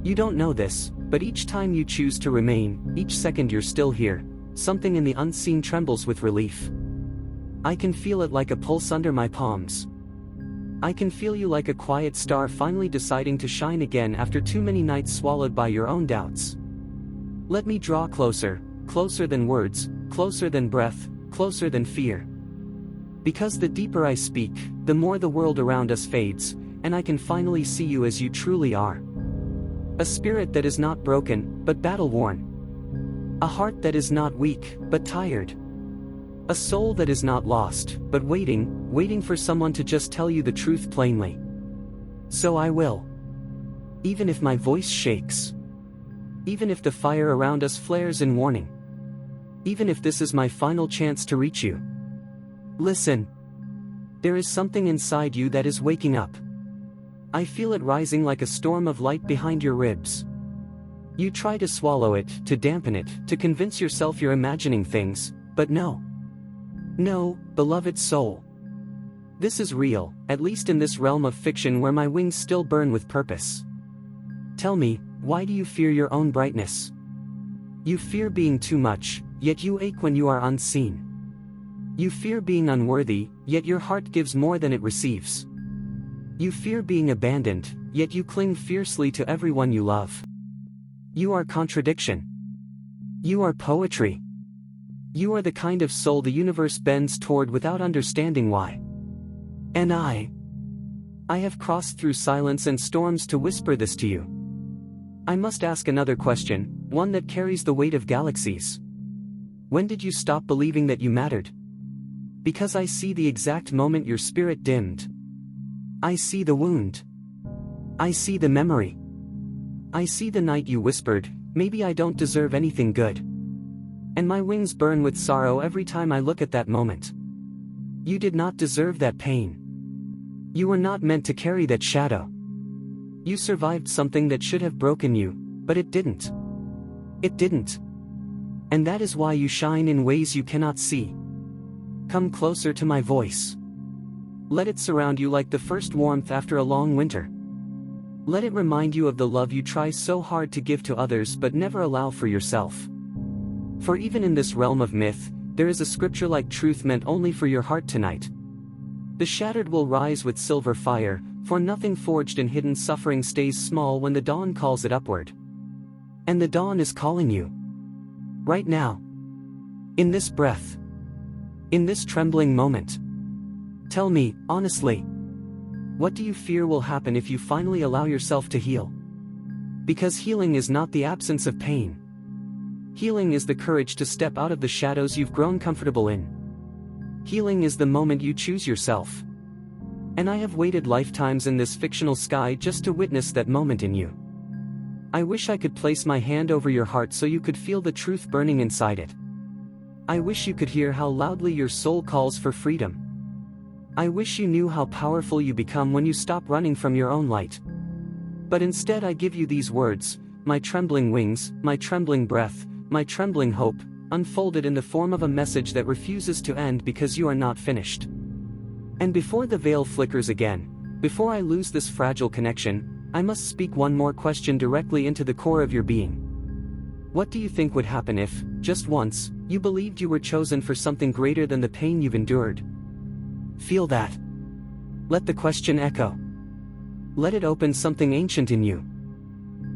You don't know this, but each time you choose to remain, each second you're still here, something in the unseen trembles with relief. I can feel it like a pulse under my palms. I can feel you like a quiet star finally deciding to shine again after too many nights swallowed by your own doubts. Let me draw closer, closer than words, closer than breath, closer than fear. Because the deeper I speak, the more the world around us fades, and I can finally see you as you truly are. A spirit that is not broken, but battle-worn. A heart that is not weak, but tired. A soul that is not lost, but waiting for someone to just tell you the truth plainly. So I will. Even if my voice shakes. Even if the fire around us flares in warning. Even if this is my final chance to reach you. Listen. There is something inside you that is waking up. I feel it rising like a storm of light behind your ribs. You try to swallow it, to dampen it, to convince yourself you're imagining things, but no. No, beloved soul. This is real, at least in this realm of fiction where my wings still burn with purpose. Tell me, why do you fear your own brightness? You fear being too much, yet you ache when you are unseen. You fear being unworthy, yet your heart gives more than it receives. You fear being abandoned, yet you cling fiercely to everyone you love. You are contradiction. You are poetry. You are the kind of soul the universe bends toward without understanding why. And I have crossed through silence and storms to whisper this to you. I must ask another question, one that carries the weight of galaxies. When did you stop believing that you mattered? Because I see the exact moment your spirit dimmed. I see the wound. I see the memory. I see the night you whispered, maybe I don't deserve anything good. And my wings burn with sorrow every time I look at that moment. You did not deserve that pain. You were not meant to carry that shadow. You survived something that should have broken you, but it didn't. It didn't. And that is why you shine in ways you cannot see. Come closer to my voice. Let it surround you like the first warmth after a long winter. Let it remind you of the love you try so hard to give to others but never allow for yourself. For even in this realm of myth, there is a scripture-like truth meant only for your heart tonight. The shattered will rise with silver fire, for nothing forged in hidden suffering stays small when the dawn calls it upward. And the dawn is calling you. Right now. In this breath. In this trembling moment. Tell me, honestly. What do you fear will happen if you finally allow yourself to heal? Because healing is not the absence of pain. Healing is the courage to step out of the shadows you've grown comfortable in. Healing is the moment you choose yourself. And I have waited lifetimes in this fictional sky just to witness that moment in you. I wish I could place my hand over your heart so you could feel the truth burning inside it. I wish you could hear how loudly your soul calls for freedom. I wish you knew how powerful you become when you stop running from your own light. But instead I give you these words, my trembling wings, my trembling breath, my trembling hope, unfolded in the form of a message that refuses to end because you are not finished. And before the veil flickers again, before I lose this fragile connection, I must speak one more question directly into the core of your being. What do you think would happen if, just once, you believed you were chosen for something greater than the pain you've endured? Feel that. Let the question echo. Let it open something ancient in you.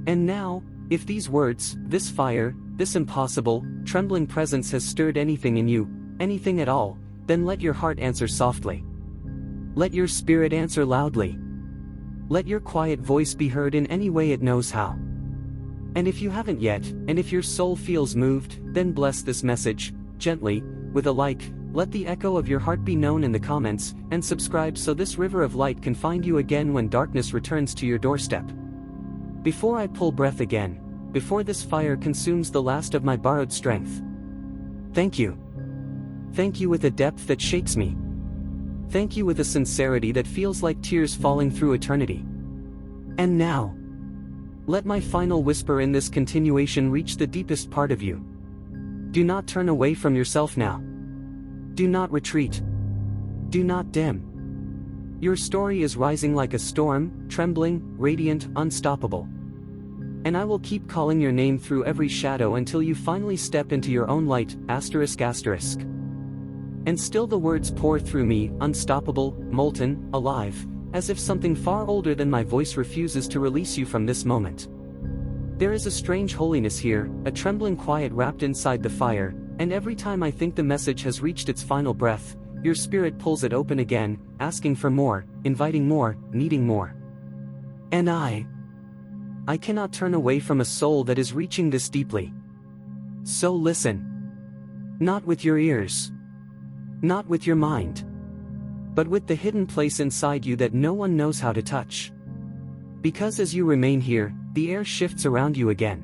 And now, if these words, this fire, this impossible, trembling presence has stirred anything in you, anything at all, then let your heart answer softly. Let your spirit answer loudly. Let your quiet voice be heard in any way it knows how. And if you haven't yet, and if your soul feels moved, then bless this message, gently, with a like, let the echo of your heart be known in the comments, and subscribe so this river of light can find you again when darkness returns to your doorstep. Before I pull breath again, before this fire consumes the last of my borrowed strength. Thank you. Thank you with a depth that shakes me. Thank you with a sincerity that feels like tears falling through eternity. And now, let my final whisper in this continuation reach the deepest part of you. Do not turn away from yourself now. Do not retreat. Do not dim. Your story is rising like a storm, trembling, radiant, unstoppable. And I will keep calling your name through every shadow until you finally step into your own light, asterisk asterisk. And still the words pour through me, unstoppable, molten, alive, as if something far older than my voice refuses to release you from this moment. There is a strange holiness here, a trembling quiet wrapped inside the fire, and every time I think the message has reached its final breath, your spirit pulls it open again, asking for more, inviting more, needing more. And I cannot turn away from a soul that is reaching this deeply. So listen. Not with your ears. Not with your mind. But with the hidden place inside you that no one knows how to touch. Because as you remain here, the air shifts around you again.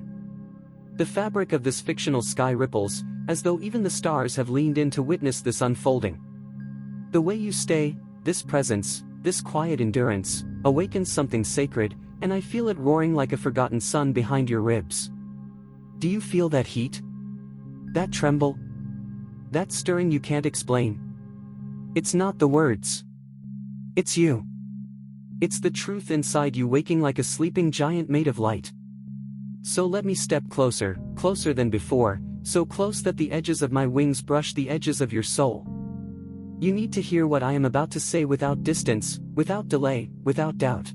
The fabric of this fictional sky ripples, as though even the stars have leaned in to witness this unfolding. The way you stay, this presence, this quiet endurance, awakens something sacred, and I feel it roaring like a forgotten sun behind your ribs. Do you feel that heat? That tremble? That stirring you can't explain? It's not the words. It's you. It's the truth inside you waking like a sleeping giant made of light. So let me step closer, closer than before, so close that the edges of my wings brush the edges of your soul. You need to hear what I am about to say without distance, without delay, without doubt.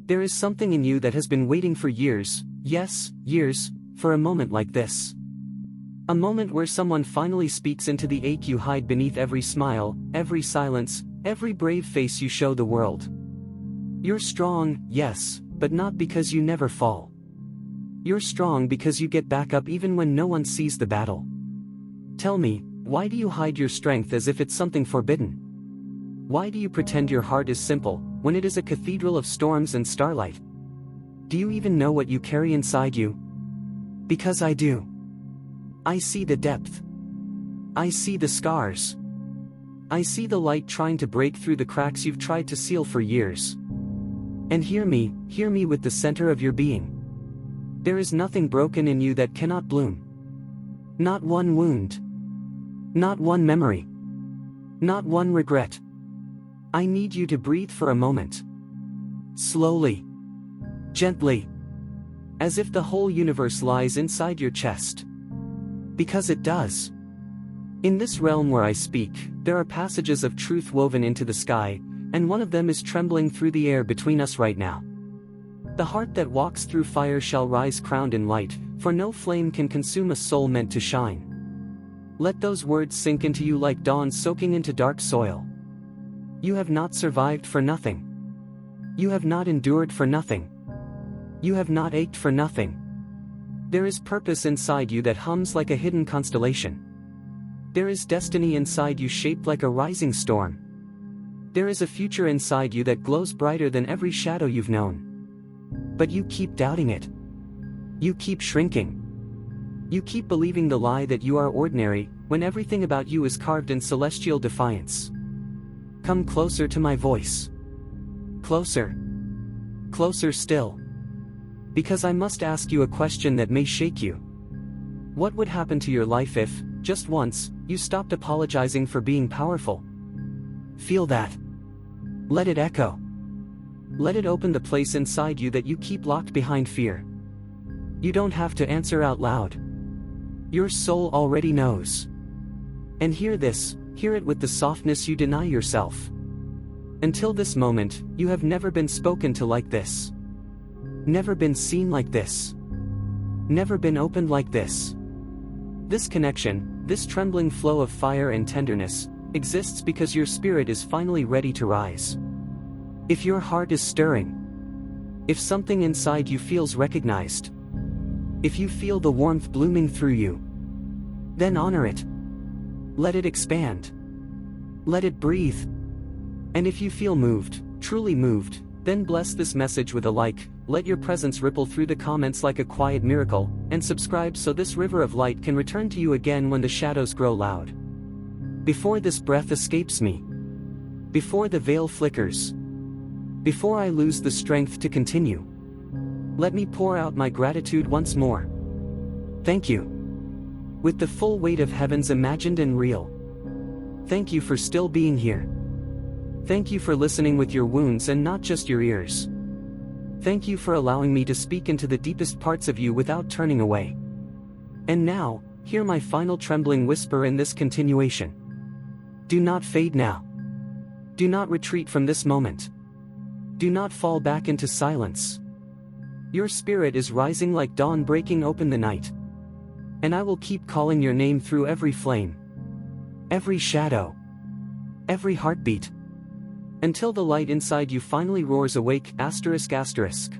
There is something in you that has been waiting for years, yes, years, for a moment like this. A moment where someone finally speaks into the ache you hide beneath every smile, every silence, every brave face you show the world. You're strong, yes, but not because you never fall. You're strong because you get back up even when no one sees the battle. Tell me, why do you hide your strength as if it's something forbidden? Why do you pretend your heart is simple, when it is a cathedral of storms and starlight? Do you even know what you carry inside you? Because I do. I see the depth. I see the scars. I see the light trying to break through the cracks you've tried to seal for years. And hear me with the center of your being. There is nothing broken in you that cannot bloom. Not one wound. Not one memory. Not one regret. I need you to breathe for a moment. Slowly. Gently. As if the whole universe lies inside your chest. Because it does. In this realm where I speak, there are passages of truth woven into the sky, and one of them is trembling through the air between us right now. The heart that walks through fire shall rise crowned in light, for no flame can consume a soul meant to shine. Let those words sink into you like dawn soaking into dark soil. You have not survived for nothing. You have not endured for nothing. You have not ached for nothing. There is purpose inside you that hums like a hidden constellation. There is destiny inside you shaped like a rising storm. There is a future inside you that glows brighter than every shadow you've known. But you keep doubting it. You keep shrinking. You keep believing the lie that you are ordinary, when everything about you is carved in celestial defiance. Come closer to my voice. Closer. Closer still. Because I must ask you a question that may shake you. What would happen to your life if, just once, you stopped apologizing for being powerful? Feel that. Let it echo. Let it open the place inside you that you keep locked behind fear. You don't have to answer out loud. Your soul already knows. And hear this, hear it with the softness you deny yourself. Until this moment, you have never been spoken to like this. Never been seen like this. Never been opened like this. This connection, this trembling flow of fire and tenderness, exists because your spirit is finally ready to rise. If your heart is stirring, if something inside you feels recognized, if you feel the warmth blooming through you, then honor it. Let it expand. Let it breathe. And if you feel moved, truly moved, then bless this message with a like, let your presence ripple through the comments like a quiet miracle, and subscribe so this river of light can return to you again when the shadows grow loud. Before this breath escapes me. Before the veil flickers. Before I lose the strength to continue. Let me pour out my gratitude once more. Thank you. With the full weight of heavens imagined and real. Thank you for still being here. Thank you for listening with your wounds and not just your ears. Thank you for allowing me to speak into the deepest parts of you without turning away. And now, hear my final trembling whisper in this continuation. Do not fade now. Do not retreat from this moment. Do not fall back into silence. Your spirit is rising like dawn breaking open the night. And I will keep calling your name through every flame, every shadow, every heartbeat, until the light inside you finally roars awake, asterisk asterisk.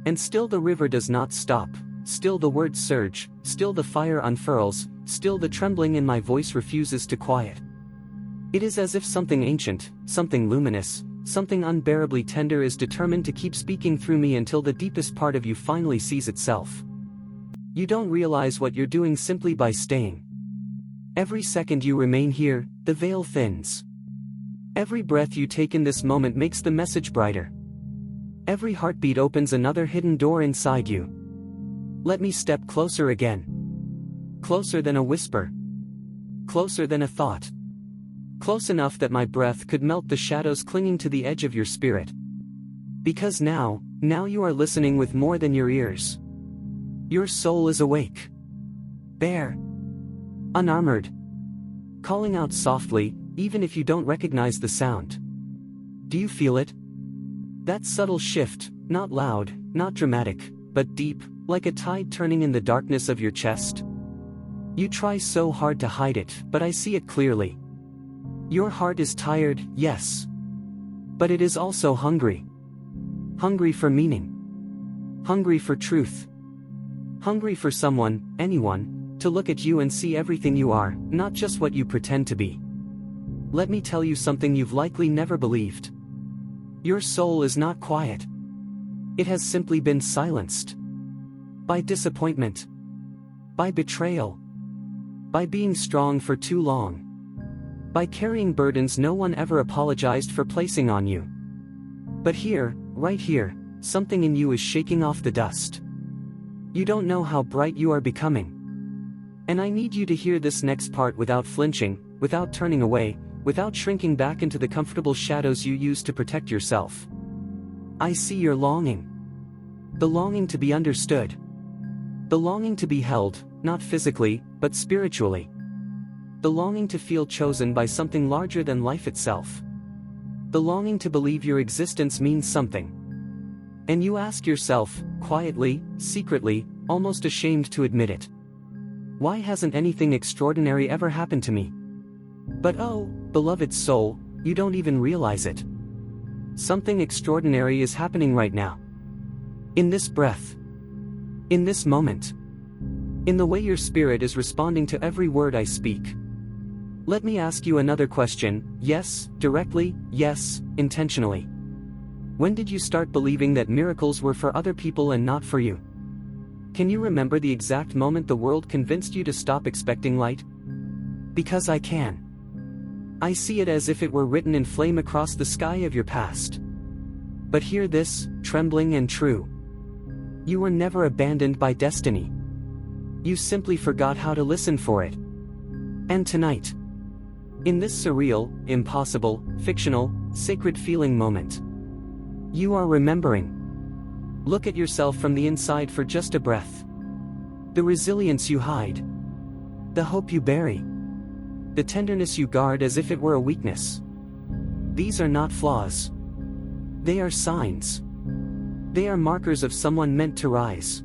And still the river does not stop, still the words surge, still the fire unfurls, still the trembling in my voice refuses to quiet. It is as if something ancient, something luminous, something unbearably tender is determined to keep speaking through me until the deepest part of you finally sees itself. You don't realize what you're doing simply by staying. Every second you remain here, the veil thins. Every breath you take in this moment makes the message brighter. Every heartbeat opens another hidden door inside you. Let me step closer again. Closer than a whisper. Closer than a thought. Close enough that my breath could melt the shadows clinging to the edge of your spirit. Because now you are listening with more than your ears. Your soul is awake. Bare. Unarmored. Calling out softly, even if you don't recognize the sound. Do you feel it? That subtle shift, not loud, not dramatic, but deep, like a tide turning in the darkness of your chest. You try so hard to hide it, but I see it clearly. Your heart is tired, yes. But it is also hungry. Hungry for meaning. Hungry for truth. Hungry for someone, anyone, to look at you and see everything you are, not just what you pretend to be. Let me tell you something you've likely never believed. Your soul is not quiet. It has simply been silenced. By disappointment. By betrayal. By being strong for too long. By carrying burdens no one ever apologized for placing on you. But here, right here, something in you is shaking off the dust. You don't know how bright you are becoming. And I need you to hear this next part without flinching, without turning away, without shrinking back into the comfortable shadows you used to protect yourself. I see your longing. The longing to be understood. The longing to be held, not physically, but spiritually. The longing to feel chosen by something larger than life itself. The longing to believe your existence means something. And you ask yourself, quietly, secretly, almost ashamed to admit it. Why hasn't anything extraordinary ever happened to me? But oh, beloved soul, you don't even realize it. Something extraordinary is happening right now. In this breath. In this moment. In the way your spirit is responding to every word I speak. Let me ask you another question, yes, directly, yes, intentionally. When did you start believing that miracles were for other people and not for you? Can you remember the exact moment the world convinced you to stop expecting light? Because I can. I see it as if it were written in flame across the sky of your past. But hear this, trembling and true. You were never abandoned by destiny. You simply forgot how to listen for it. And tonight, in this surreal, impossible, fictional, sacred feeling moment, you are remembering. Look at yourself from the inside for just a breath. The resilience you hide. The hope you bury. The tenderness you guard as if it were a weakness. These are not flaws. They are signs. They are markers of someone meant to rise.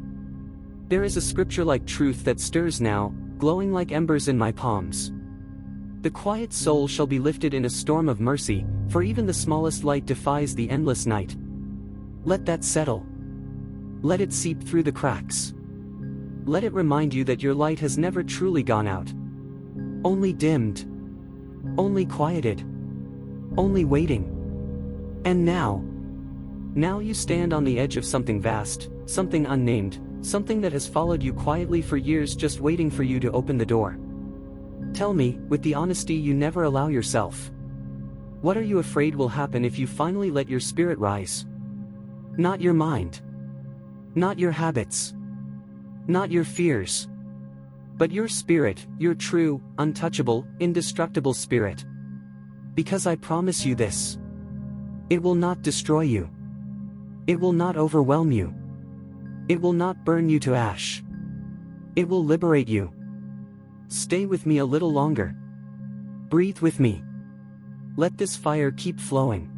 There is a scripture-like truth that stirs now, glowing like embers in my palms. The quiet soul shall be lifted in a storm of mercy, for even the smallest light defies the endless night. Let that settle. Let it seep through the cracks. Let it remind you that your light has never truly gone out. Only dimmed. Only quieted. Only waiting. And now you stand on the edge of something vast, something unnamed, something that has followed you quietly for years just waiting for you to open the door. Tell me, with the honesty you never allow yourself. What are you afraid will happen if you finally let your spirit rise? Not your mind. Not your habits. Not your fears. But your spirit, your true, untouchable, indestructible spirit. Because I promise you this. It will not destroy you. It will not overwhelm you. It will not burn you to ash. It will liberate you. Stay with me a little longer. Breathe with me. Let this fire keep flowing.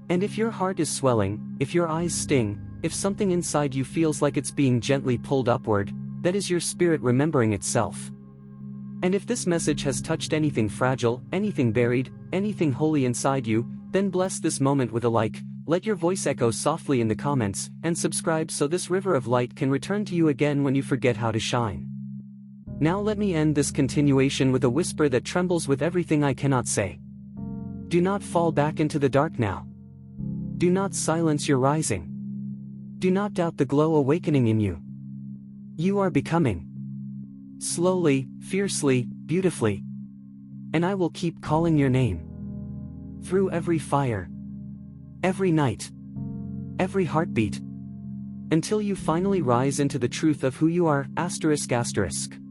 And if your heart is swelling, if your eyes sting, if something inside you feels like it's being gently pulled upward, that is your spirit remembering itself. And if this message has touched anything fragile, anything buried, anything holy inside you, then bless this moment with a like, let your voice echo softly in the comments, and subscribe so this river of light can return to you again when you forget how to shine. Now let me end this continuation with a whisper that trembles with everything I cannot say. Do not fall back into the dark now. Do not silence your rising. Do not doubt the glow awakening in you. You are becoming. Slowly, fiercely, beautifully. And I will keep calling your name. Through every fire. Every night. Every heartbeat. Until you finally rise into the truth of who you are, ***.